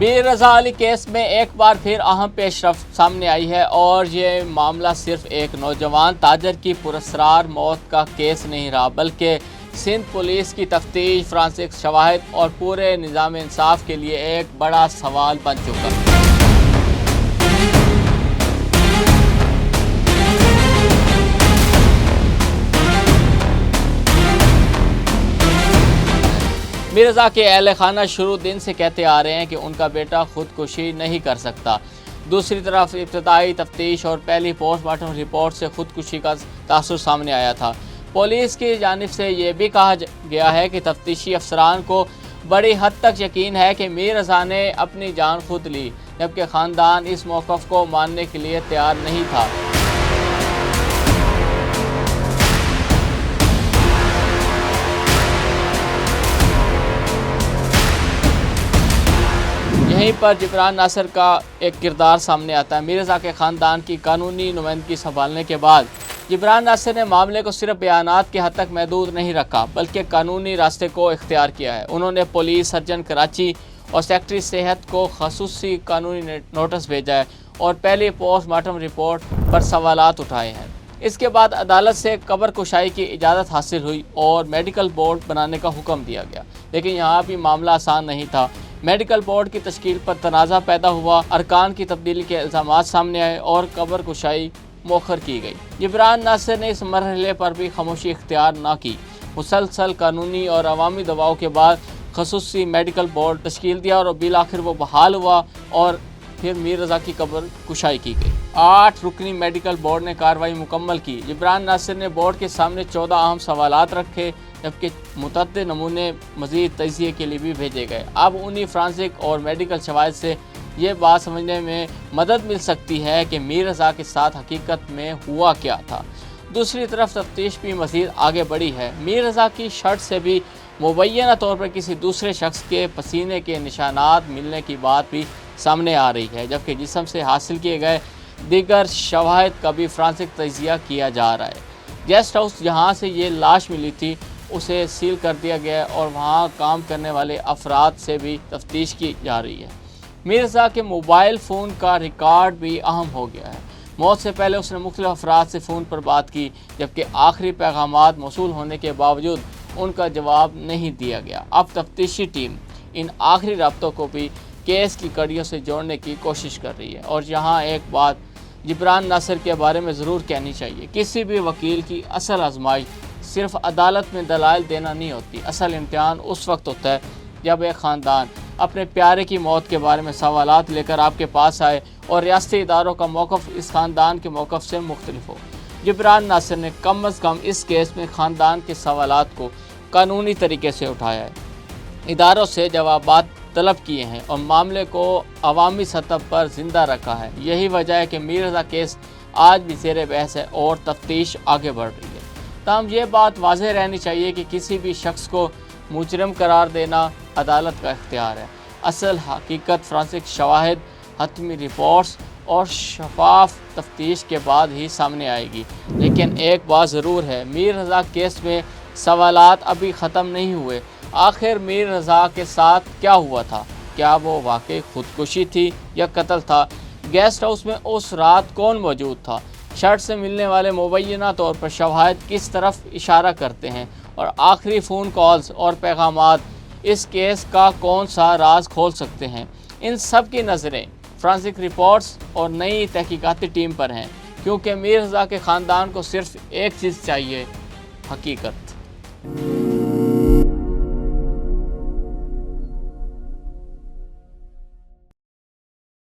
میر رضا علی case میں ایک بار پھر اہم پیش رفت سامنے آئی ہے اور یہ معاملہ صرف ایک نوجوان تاجر کی پراسرار موت کا کیس نہیں رہا، بلکہ سندھ پولیس کی تفتیش، فرانسک شواہد اور پورے نظام انصاف کے لیے ایک بڑا سوال بن چکا ہے۔ میر رضا کے اہل خانہ شروع دن سے کہتے آ رہے ہیں کہ ان کا بیٹا خودکشی نہیں کر سکتا۔ دوسری طرف ابتدائی تفتیش اور پہلی پوسٹ مارٹم رپورٹ سے خودکشی کا تاثر سامنے آیا تھا۔ پولیس کی جانب سے یہ بھی کہا گیا ہے کہ تفتیشی افسران کو بڑی حد تک یقین ہے کہ میر رضا نے اپنی جان خود لی، جبکہ خاندان اس موقف کو ماننے کے لیے تیار نہیں تھا۔ یہیں پر جبران ناصر کا ایک کردار سامنے آتا ہے۔ میر رضا کے خاندان کی قانونی نمائندگی سنبھالنے کے بعد جبران ناصر نے معاملے کو صرف بیانات کی حد تک محدود نہیں رکھا، بلکہ قانونی راستے کو اختیار کیا ہے۔ انہوں نے پولیس سرجن کراچی اور سیکٹری صحت کو خصوصی قانونی نوٹس بھیجا ہے اور پہلی پوسٹ مارٹم رپورٹ پر سوالات اٹھائے ہیں۔ اس کے بعد عدالت سے قبر کشائی کی اجازت حاصل ہوئی اور میڈیکل بورڈ بنانے کا حکم دیا گیا، لیکن یہاں بھی معاملہ آسان نہیں تھا۔ میڈیکل بورڈ کی تشکیل پر تنازع پیدا ہوا، ارکان کی تبدیلی کے الزامات سامنے آئے اور قبر کشائی مؤخر کی گئی۔ جبران ناصر نے اس مرحلے پر بھی خاموشی اختیار نہ کی۔ مسلسل قانونی اور عوامی دباؤ کے بعد خصوصی میڈیکل بورڈ تشکیل دیا اور بالآخر وہ بحال ہوا اور پھر میر رضا کی قبر کشائی کی گئی۔ 8 رکنی میڈیکل بورڈ نے کارروائی مکمل کی۔ جبران ناصر نے بورڈ کے سامنے 14 اہم سوالات رکھے، جبکہ متعدد نمونے مزید تجزیے کے لیے بھی بھیجے گئے۔ اب انہی فرانسک اور میڈیکل شواہد سے یہ بات سمجھنے میں مدد مل سکتی ہے کہ میر رضا کے ساتھ حقیقت میں ہوا کیا تھا۔ دوسری طرف تفتیش بھی مزید آگے بڑھی ہے۔ میر رضا کی شرٹ سے بھی مبینہ طور پر کسی دوسرے شخص کے پسینے کے نشانات ملنے کی بات بھی سامنے آ رہی ہے، جبکہ جسم سے حاصل کیے گئے دیگر شواہد کا بھی فرانسک تجزیہ کیا جا رہا ہے۔ گیسٹ ہاؤس جہاں سے یہ لاش ملی تھی اسے سیل کر دیا گیا ہے اور وہاں کام کرنے والے افراد سے بھی تفتیش کی جا رہی ہے۔ میر رضا کے موبائل فون کا ریکارڈ بھی اہم ہو گیا ہے۔ موت سے پہلے اس نے مختلف افراد سے فون پر بات کی، جبکہ آخری پیغامات موصول ہونے کے باوجود ان کا جواب نہیں دیا گیا۔ اب تفتیشی ٹیم ان آخری رابطوں کو بھی کیس کی کڑیوں سے جوڑنے کی کوشش کر رہی ہے۔ اور یہاں ایک بات جبران ناصر کے بارے میں ضرور کہنی چاہیے، کسی بھی وکیل کی اصل آزمائش صرف عدالت میں دلائل دینا نہیں ہوتی۔ اصل امتحان اس وقت ہوتا ہے جب ایک خاندان اپنے پیارے کی موت کے بارے میں سوالات لے کر آپ کے پاس آئے اور ریاستی اداروں کا موقف اس خاندان کے موقف سے مختلف ہو۔ جبران ناصر نے کم از کم اس کیس میں خاندان کے سوالات کو قانونی طریقے سے اٹھایا ہے، اداروں سے جوابات طلب کیے ہیں اور معاملے کو عوامی سطح پر زندہ رکھا ہے۔ یہی وجہ ہے کہ میر رضا کیس آج بھی زیر بحث ہے اور تفتیش آگے بڑھ رہی ہے۔ تاہم یہ بات واضح رہنی چاہیے کہ کسی بھی شخص کو مجرم قرار دینا عدالت کا اختیار ہے۔ اصل حقیقت فرانسک شواہد، حتمی رپورٹس اور شفاف تفتیش کے بعد ہی سامنے آئے گی۔ لیکن ایک بات ضرور ہے، میر رضا کیس میں سوالات ابھی ختم نہیں ہوئے۔ آخر میر رضا کے ساتھ کیا ہوا تھا؟ کیا وہ واقعی خودکشی تھی یا قتل تھا؟ گیسٹ ہاؤس میں اس رات کون موجود تھا؟ شرٹ سے ملنے والے مبینہ طور پر شواہد کس طرف اشارہ کرتے ہیں؟ اور آخری فون کالز اور پیغامات اس کیس کا کون سا راز کھول سکتے ہیں؟ ان سب کی نظریں فرانسک رپورٹس اور نئی تحقیقاتی ٹیم پر ہیں، کیونکہ میر رضا کے خاندان کو صرف ایک چیز چاہیے: حقیقت۔